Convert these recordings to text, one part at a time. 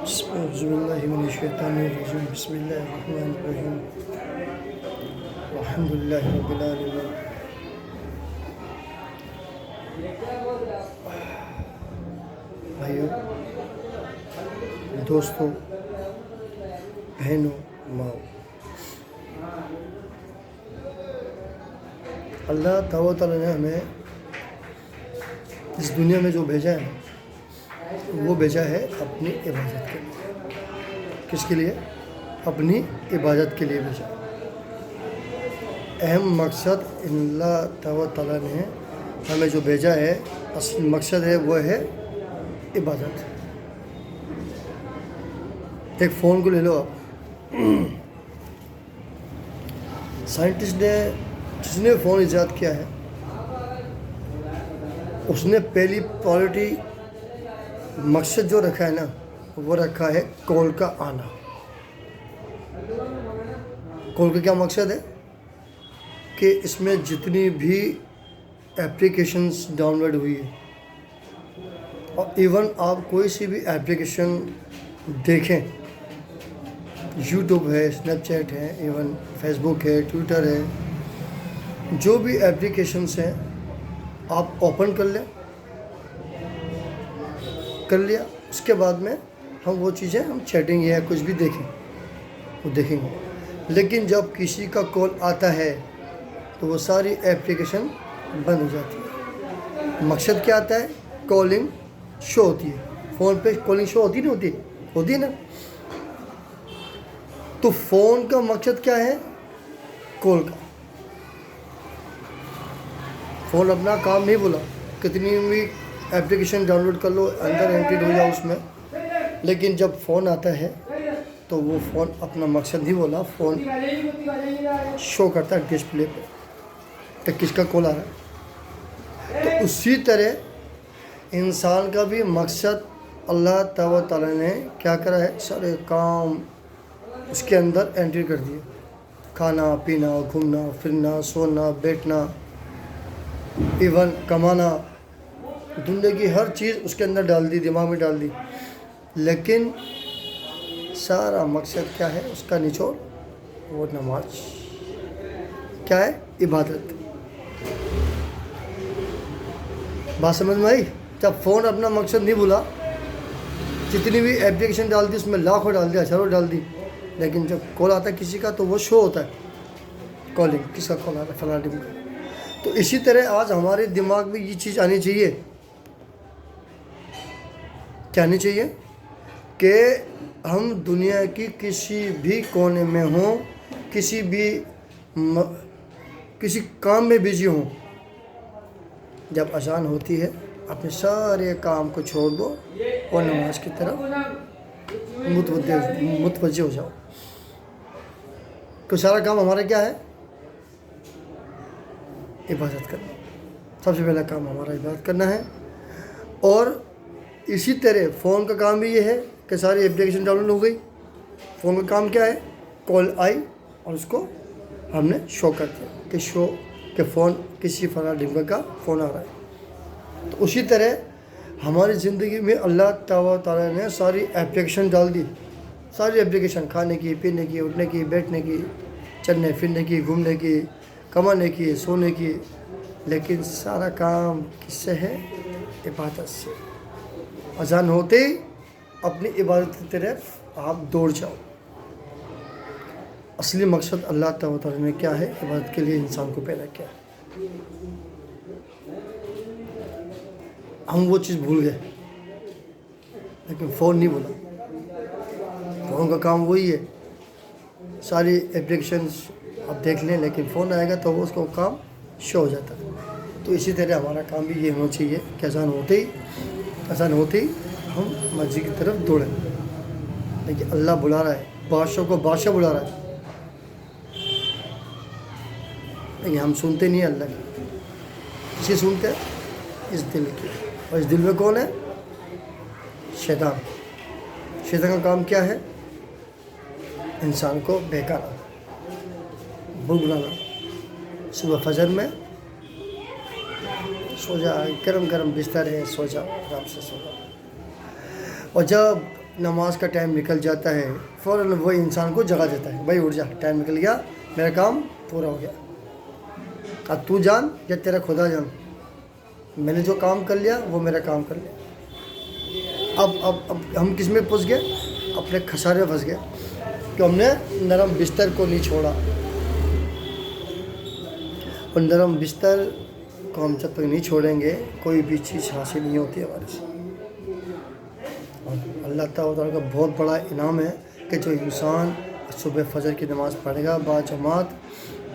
أعوذ بالله من الشيطان الرجيم بسم الله الرحمن الرحيم الحمد لله رب العالمين بھائیوں، دوستوں، بہنوں، ماؤں، اللہ تعالیٰ نے ہمیں اس دنیا میں جو بھیجا ہے وہ بھیجا ہے اپنی عبادت کے لیے۔ کس کے لیے؟ اپنی عبادت کے لیے بھیجا۔ اہم مقصد اللہ تعالیٰ نے ہمیں جو بھیجا ہے، اصل مقصد ہے وہ ہے عبادت۔ ایک فون کو لے لو آپ، سائنٹسٹ نے جس نے فون ایجاد کیا ہے اس نے پہلی پرائورٹی مقصد جو رکھا ہے نا، وہ رکھا ہے کال کا آنا۔ کال کا کیا مقصد ہے کہ اس میں جتنی بھی اپلیکیشنز ڈاؤن لوڈ ہوئی ہے، اور ایون آپ کوئی سی بھی اپلیکیشن دیکھیں، یوٹیوب ہے، اسنیپ چیٹ ہے، ایون فیس بک ہے، ٹویٹر ہے، جو بھی اپلیکیشنز ہیں آپ اوپن کر لیا، اس کے بعد میں ہم وہ چیزیں چیٹنگ یا کچھ بھی دیکھیں، وہ دیکھیں گے۔ لیکن جب کسی کا کال آتا ہے تو وہ ساری اپلیکیشن بند ہو جاتی ہے۔ مقصد کیا آتا ہے؟ کالنگ شو ہوتی ہے، فون پہ کالنگ شو ہوتی نہیں ہوتی ہے نا۔ تو فون کا مقصد کیا ہے؟ کال کا۔ فون اپنا کام نہیں بولا، کتنی بھی اپلیکیشن ڈاؤن لوڈ کر لو، اندر انٹریڈ ہو جاؤ اس میں، لیکن جب فون آتا ہے تو وہ فون اپنا مقصد نہیں بولا، فون شو کرتا ہے ڈسپلے پہ کہ کس کا کال آ رہا ہے۔ تو اسی طرح انسان کا بھی مقصد اللہ تعالیٰ نے کیا کرا ہے؟ سارے کام اس کے اندر انٹری کر دیے۔ کھانا پینا، گھومنا پھرنا، سونا بیٹھنا، ایون کمانا، دنیا کی ہر چیز اس کے اندر ڈال دی، دماغ میں ڈال دی۔ لیکن سارا مقصد کیا ہے اس کا نچوڑ؟ وہ نماز۔ کیا ہے؟ عبادت۔ بات سمجھ میں آئی؟ جب فون اپنا مقصد نہیں بولا، جتنی بھی اپلیکیشن ڈال دی اس میں لاکھوں ڈال دیا، ہزاروں ڈال دی، لیکن جب کال آتا ہے کسی کا تو وہ شو ہوتا ہے کالنگ، کس کا کال آتا ہے، فلاں ٹیم کا۔ تو اسی طرح آج ہمارے دماغ میں یہ چیز آنی چاہیے، کیا آنی چاہیے؟ کہ ہم دنیا کی کسی بھی کونے میں ہوں، کسی کام میں بزی ہوں، جب اذان ہوتی ہے اپنے سارے کام کو چھوڑ دو اور نماز کی طرف متوجہ ہو جاؤ۔ تو سارا کام ہمارا کیا ہے؟ عبادت کرنا۔ سب سے پہلا کام ہمارا عبادت کرنا ہے۔ اور اسی طرح فون کا کام بھی یہ ہے کہ ساری اپلیکیشن ڈاؤن لوڈ ہو گئی، فون کا کام کیا ہے؟ کال آئی اور اس کو ہم نے شو کر دیا کہ فون کسی فلاں ڈمبر کا فون آ رہا ہے۔ تو اسی طرح ہماری زندگی میں اللہ تعالیٰ نے ساری اپلیکیشن ڈال دی، ساری اپلیکیشن، کھانے کی، پینے کی، اٹھنے کی، بیٹھنے کی، چلنے پھرنے کی، گھومنے کی، کمانے کی، سونے کی، لیکن سارا کام کس سے ہے؟ عبادت سے۔ اذان ہوتے ہی اپنی عبادت کی طرف آپ دوڑ جاؤ۔ اصلی مقصد اللہ تعالیٰ نے کیا ہے؟ عبادت کے لیے انسان کو پیدا کیا ہے۔ ہم وہ چیز بھول گئے، لیکن فون نہیں بولا۔ فون کا کام وہی ہے، ساری اپلیکیشنز آپ دیکھ لیں، لیکن فون آئے گا تو وہ اس کو کام شو ہو جاتا ہے۔ تو اسی طرح ہمارا کام بھی یہ ہونا چاہیے کہ اذان ہوتے ہی ہم مسجد کی طرف دوڑیں۔ لیکن اللہ بلا رہا ہے، بادشاہ کو بادشاہ بلا رہا ہے، لیکن ہم سنتے نہیں ہیں اللہ کی۔ کسی سنتے ہیں؟ اس دل کی۔ اور اس دل میں کون ہے؟ شیطان۔ شیطان کا کام کیا ہے؟ انسان کو بہکانا، بلانا۔ صبح فجر میں سو جا، گرم گرم بستر ہے، سو جاؤ، آرام سے سو جاؤ۔ اور جب نماز کا ٹائم نکل جاتا ہے فوراً وہ انسان کو جگا دیتا ہے، بھائی اٹھ جا، ٹائم نکل گیا، میرا کام پورا ہو گیا، اب تو جان یا تیرا خدا جان، میں نے جو کام کر لیا وہ میرا کام کر لیا۔ اب ہم کس میں پھنس گئے؟ اپنے خسارے میں پھنس گئے کہ ہم نے نرم بستر کو نہیں چھوڑا، اور نرم بستر کو ہم جب تک نہیں چھوڑیں گے کوئی بھی چیز حاصل نہیں ہوتی ہمارے سے۔ اور اللہ تعالیٰ کا بہت بڑا انعام ہے کہ جو انسان صبح فجر کی نماز پڑھے گا با جماعت،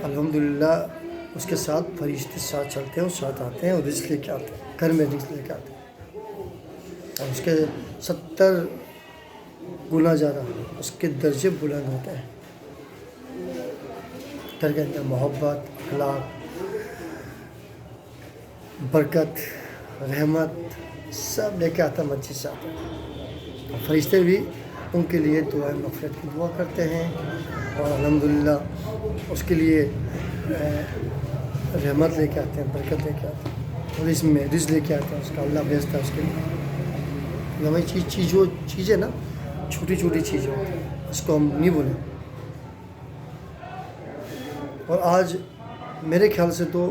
الحمدللہ اس کے ساتھ فرشتے ساتھ چلتے ہیں اور ساتھ آتے ہیں اور رزق لے کے آتے ہیں، گھر میں رزق لے کے آتے ہیں، اور اس کے 70 گنا زیادہ اس کے درجے بلند ہوتے ہیں۔ گھر کے اندر محبت، اخلاق، برکت، رحمت سب لے کے آتا ہے، مسجد سے آتا ہے، اور فرشتے بھی ان کے لیے دعائیں مغفرت کی دعا کرتے ہیں، اور الحمدللہ اس کے لیے رحمت لے کے آتے ہیں، برکت لے کے آتے ہیں، اور اس میں رزق لے کے آتے ہیں، اس کا اللہ بھیجتا ہے اس کے لیے۔ ہمیں چیز ہے نا، چھوٹی چھوٹی چیزیں ہوتی ہیں، اس کو ہم نہیں بولیں۔ اور آج میرے خیال سے تو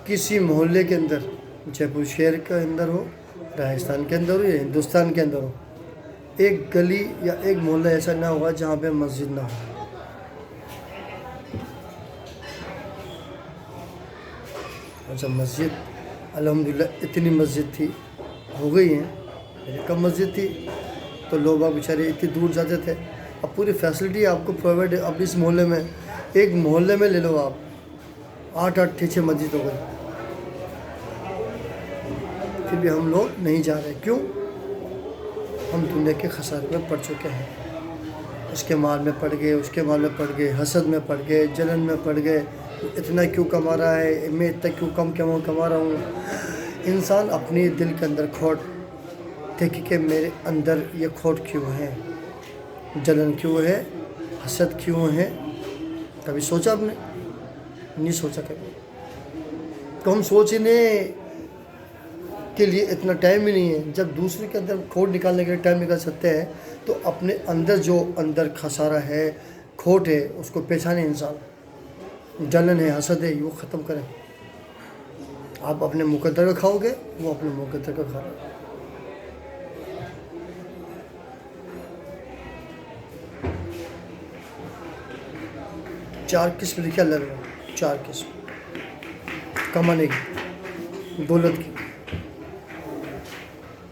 کسی محلے کے اندر، جے پور شہر کے اندر ہو، راجستھان کے اندر ہو یا ہندوستان کے اندر ہو، ایک گلی یا ایک محلہ ایسا نہ ہوگا جہاں پہ مسجد نہ ہو۔ اور جب مسجد الحمدللہ اتنی مسجد تھی، ہو گئی ہیں، پہلے کم مسجد تھی تو لوگ بیچارے اتنی دور جاتے تھے، اب پوری فیسلٹی آپ کو پرووائڈ ہے۔ اب اس محلے میں، ایک محلے میں لے لو آپ، 8 مسجد ہو گئی، پھر بھی ہم لوگ نہیں جا رہے، کیوں؟ ہم دنیا کے خسارے میں پڑ چکے ہیں، اس کے مال میں پڑ گئے، اس کے مال میں پڑ گئے، حسد میں پڑ گئے، جلن میں پڑ گئے، اتنا کیوں کما رہا ہے، میں اتنا کیوں کم کما رہا ہوں۔ انسان اپنی دل کے اندر کھوٹ دیکھے کہ میرے اندر یہ کھوٹ کیوں ہے، جلن کیوں ہے، حسد کیوں ہے، کبھی سوچا آپ نے؟ نہیں سوچا کبھی۔ تو ہم سوچنے کے لیے اتنا ٹائم ہی نہیں ہے۔ جب دوسرے کے اندر کھوٹ نکالنے کے لیے ٹائم نکال سکتے ہیں تو اپنے اندر جو اندر خسارہ ہے، کھوٹ ہے، اس کو پہچانے انسان، جلن ہے، حسد ہے، وہ ختم کریں۔ آپ اپنے مقدر کا کھاؤ گے، وہ اپنے مقدر کا کھا رہا ہے۔ چار قسم لکھے اللہ نے، 4 قسم کمانے کی، دولت کی۔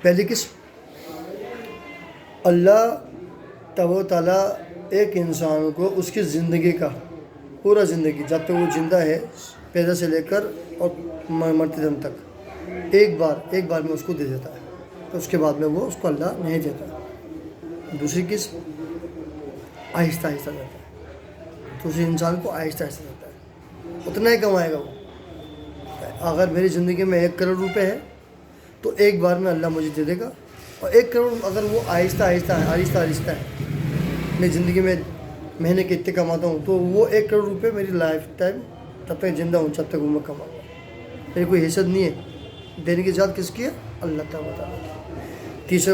پہلی قسم، اللہ تعالیٰ ایک انسان کو اس کی زندگی کا پورا زندگی جب تک وہ زندہ ہے، پیدا سے لے کر اور مرتے دم تک، ایک بار میں اس کو دے دیتا ہے، تو اس کے بعد میں وہ اس کو اللہ نہیں دیتا۔ دوسری قسم، آہستہ آہستہ دیتا ہے، دوسرے انسان کو آہستہ آہستہ دیتا ہے، اتنا ہی کمائے گا وہ۔ اگر میری زندگی میں 1 کروڑ روپے ہے تو ایک بار میں اللہ مجھے دے دے گا، اور 1 کروڑ اگر وہ آہستہ آہستہ ہے، میں زندگی میں مہینے کے اتنے کماتا ہوں، تو وہ 1 کروڑ روپے میری لائف ٹائم تب تک زندہ ہوں جب تک وہ میں کماؤں گا۔ میری کوئی حیثیت نہیں ہے، دینے کی ذات کس کی ہے؟ اللہ تعالیٰ کی۔ تیسرا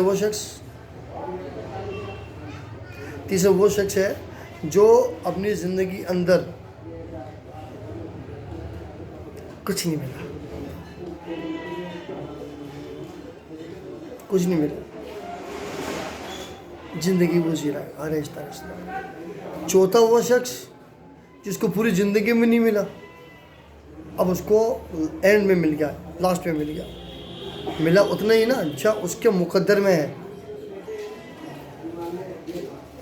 وہ شخص ہے جو اپنی زندگی اندر کچھ نہیں ملا، زندگی وہ جی رہا ہے آہستہ آہستہ۔ چوتھا وہ شخص جس کو پوری زندگی میں نہیں ملا، اب اس کو اینڈ میں مل گیا، لاسٹ میں مل گیا، ملا اتنا ہی نا اچھا اس کے مقدر میں ہے۔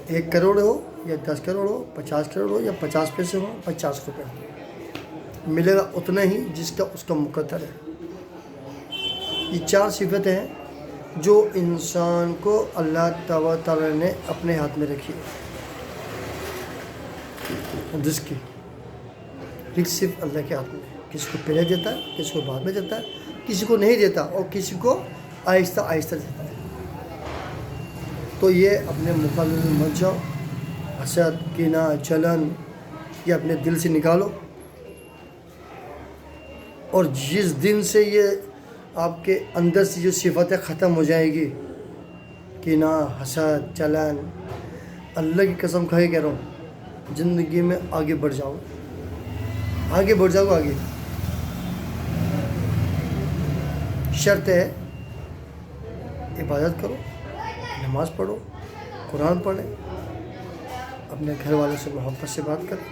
1 کروڑ ہو یا 10 کروڑ ہو، 50 کروڑ ہو یا 50 پیسے ہو، 50 روپے ہو، ملے گا اتنا ہی جس کا اس کا مقدر ہے۔ یہ 4 صفتیں ہیں جو انسان کو اللہ تعالیٰ نے اپنے ہاتھ میں رکھی ہے۔ رزق صرف اللہ کے ہاتھ میں ہے، کسی کو پہلے دیتا ہے، کسی کو بعد میں دیتا ہے، کسی کو نہیں دیتا اور کسی کو آہستہ آہستہ دیتا ہے۔ تو یہ اپنے مقابلے میں مت جاؤ، حسد، کینہ، جلن یہ اپنے دل سے نکالو، اور جس دن سے یہ آپ کے اندر سے جو صفتیں ختم ہو جائے گی کہ کینہ حسد جلن، اللہ کی قسم کھا کے کہہ رہا ہوں زندگی میں آگے بڑھ جاؤ، آگے بڑھ جاؤ آگے. شرط ہے عبادت کرو، نماز پڑھو، قرآن پڑھیں، اپنے گھر والوں سے محبت سے بات کریں،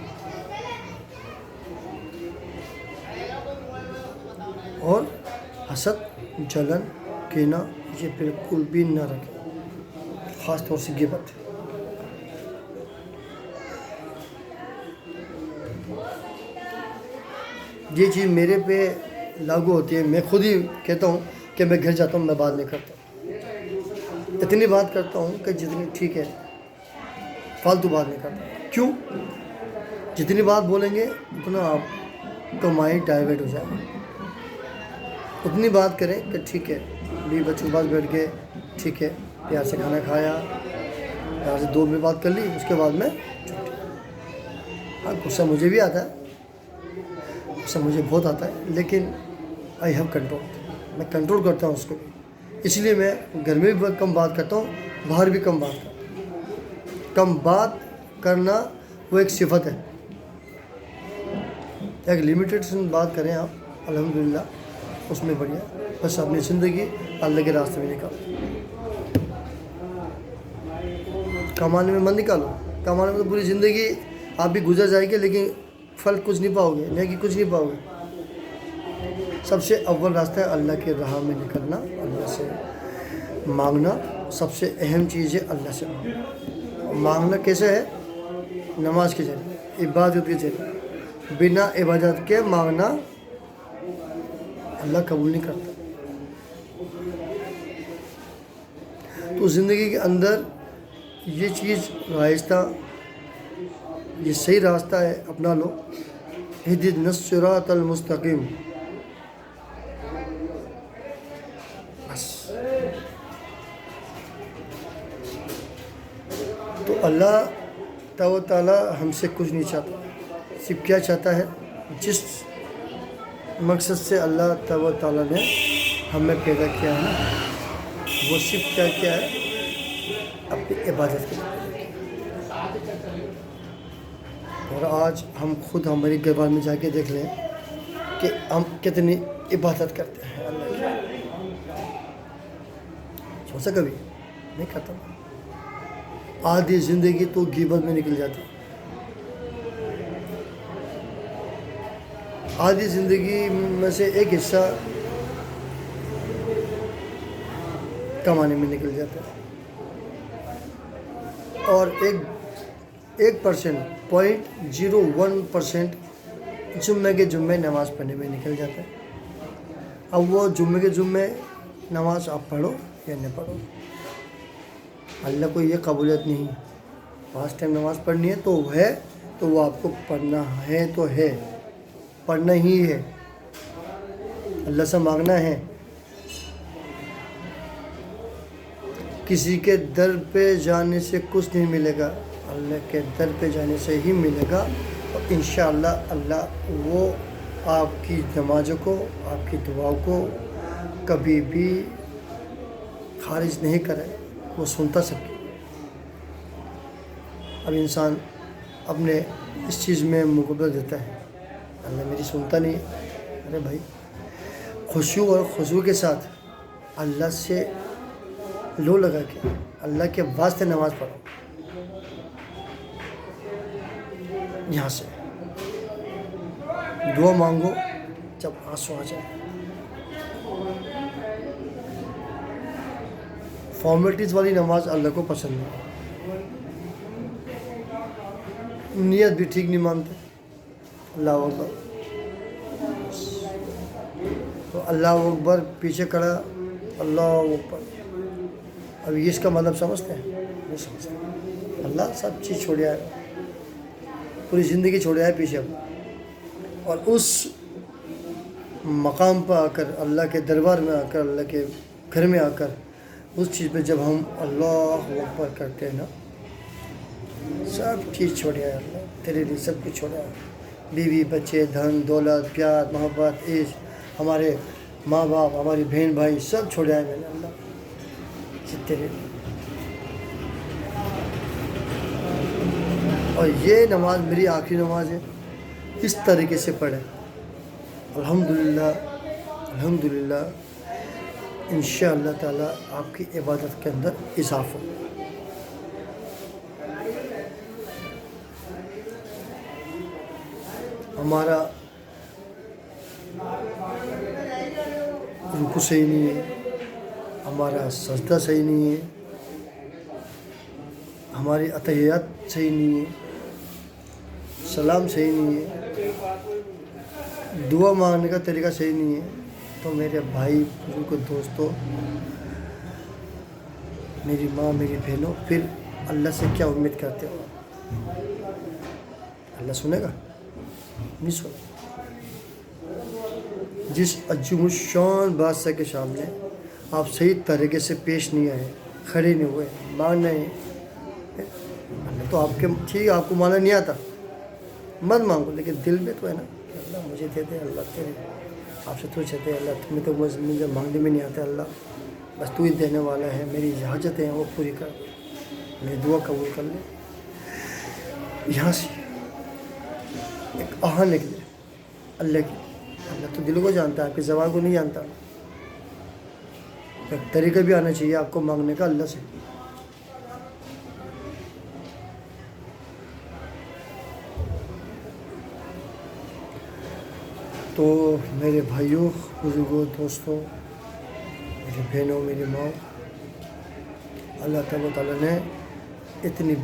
اور حسد جلن کینہ یہ بالکل بھی نہ رکھیں، خاص طور سے غیبت. یہ چیز میرے پہ لاگو ہوتی ہے. میں خود ہی کہتا ہوں کہ میں گھر جاتا ہوں میں بات نہیں کرتا، اتنی بات کرتا ہوں کہ جتنی ٹھیک ہے، فالتو بات نہیں کرتا. کیوں؟ جتنی بات بولیں گے اتنا آپ کا مائنڈ ڈائیورٹ ہو جائے گا. اتنی بات کریں کہ ٹھیک ہے، بیوی بچوں کے پاس بیٹھ کے ٹھیک ہے، پیار سے کھانا کھایا، پیار سے 2 منٹ بات کر لی، اس کے بعد میں چھٹی. ہاں غصہ مجھے بھی آتا ہے، غصہ مجھے بہت آتا ہے، لیکن آئی ہیو کنٹرول. میں کنٹرول کرتا ہوں اس کو بھی. اس لیے میں گھر میں بھی کم بات کرتا ہوں، باہر بھی کم بات کرتا ہوں. کم بات کرنا وہ ایک صفت ہے. ایک لمیٹیڈ بات کریں آپ، الحمدللہ اس میں بڑھیا. بس اپنی زندگی اللہ کے راستے میں نکالو. کمانے میں مت نکالو، کمانے میں تو پوری زندگی آپ بھی گزر جائے گی، لیکن پھل کچھ نہیں پاؤ گے، نیکی کچھ نہیں پاؤ گے. سب سے اول راستہ ہے اللہ کے راہ میں نکلنا، اللہ سے مانگنا. سب سے اہم چیز ہے اللہ سے مانگنا. مانگنا کیسے ہے؟ نماز کے ذریعے، عبادت کے ذریعے. بنا عبادت کے مانگنا اللہ قبول نہیں کرتا. تو زندگی کے اندر یہ چیز رائستہ، یہ صحیح راستہ ہے، اپنا لو. اہدنا الصراط المستقیم. بس تو اللہ تعالیٰ ہم سے کچھ نہیں چاہتا. صرف کیا چاہتا ہے؟ جس مقصد سے اللہ تعالیٰ نے ہمیں پیدا کیا ہے نا، وہ صرف کیا ہے؟ اپنی عبادت کے لیے. اور آج ہم خود ہماری گھر بار میں جا کے دیکھ لیں کہ ہم کتنی عبادت کرتے ہیں اللہ کی. سوچا کبھی؟ نہیں کرتا. آدھی زندگی تو غیبت میں نکل جاتی، آدھی زندگی میں سے ایک حصہ کمانے میں نکل جاتا ہے، اور 0.01% جمعے کے جمعے نماز پڑھنے میں نکل جاتا ہے. اب وہ جمعے کے جمعے نماز آپ پڑھو یا نہ پڑھو، اللہ کو یہ قبولیت نہیں. 5 ٹائم نماز پڑھنی ہے تو وہ آپ کو پڑھنا ہے تو ہے، پڑھنا ہی ہے. اللہ سے مانگنا ہے. کسی کے در پہ جانے سے کچھ نہیں ملے گا، اللہ کے در پہ جانے سے ہی ملے گا. اور انشاءاللہ اللہ وہ آپ کی نمازوں کو، آپ کی دعاؤں کو کبھی بھی خارج نہیں کرے. وہ سنتا سب کی. اب انسان اپنے اس چیز میں مقابلہ دیتا ہے، اللہ میری سنتا نہیں ہے. ارے بھائی، خشوع اور خضوع کے ساتھ اللہ سے لو لگا کے اللہ کے واسطے نماز پڑھو. یہاں سے دعا مانگو جب آنسو آ جائے. فارمیلٹیز والی نماز اللہ کو پسند نہیں. نیت بھی ٹھیک نہیں مانتے. اللہ اکبر تو اللہ اکبر پیچھے کھڑا اللہ اکبر. اب یہ اس کا مطلب سمجھتے ہیں؟ نہیں سمجھتے. اللہ سب چیز چھوڑیا ہے، پوری زندگی چھوڑیا ہے پیچھے. اور اس مقام پہ آ کر، اللہ کے دربار میں آ کر، اللہ کے گھر میں آ کر، اس چیز پہ جب ہم اللہ اکبر کرتے ہیں نا، سب چیز چھوڑیا ہے. اللہ تیرے لیے سب کچھ چھوڑا ہے. بیوی بچے، دھن دولت، پیار محبت، عشق، ہمارے ماں باپ، ہماری بہن بھائی، سب چھوڑا ہے میں نے اللہ تیرے لیے. اور یہ نماز میری آخری نماز ہے، اس طریقے سے پڑھیں۔ الحمدللہ الحمدللہ، انشاءاللہ تعالیٰ آپ کی عبادت کے اندر اضافہ ہو۔ ہمارا رکوع صحیح نہیں ہے، ہمارا سجدہ صحیح نہیں ہے، ہماری اتحیات صحیح نہیں ہے، سلام صحیح نہیں ہے، دعا مانگنے کا طریقہ صحیح نہیں ہے، تو میرے بھائی بزرگ دوستوں، میری ماں میری بہنوں، پھر اللہ سے کیا امید کرتے ہو؟ اللہ سنے گا؟ نہیں سنے۔ جس عظیم الشان بادشاہ کے سامنے آپ صحیح طریقے سے پیش نہیں آئے، کھڑے نہیں ہوئے، مانگ نہیں، اللہ تو آپ کے ٹھیک ہے، آپ کو ماننا نہیں آتا، مت مانگو، لیکن دل میں تو ہے نا کہ اللہ مجھے دے دے، اللہ تیرے آپ سے تو چاہتے ہیں، اللہ تمہیں تو مجھے مانگنے میں نہیں آتا، اللہ بس تو ہی دینے والا ہے، میری حاجتیں ہیں وہ پوری کر، میری دعا قبول کر لے۔ یہاں سے ایک آہن نکلے اللہ کی، اللہ تو دل کو جانتا ہے، آپ کی زبان کو نہیں جانتا، ایک طریقہ بھی آنا چاہیے آپ کو مانگنے کا اللہ سے۔ تو میرے بھائیوں بزرگوں دوستوں، میری بہنوں، میری ماں، اللہ تعالیٰ نے اتنی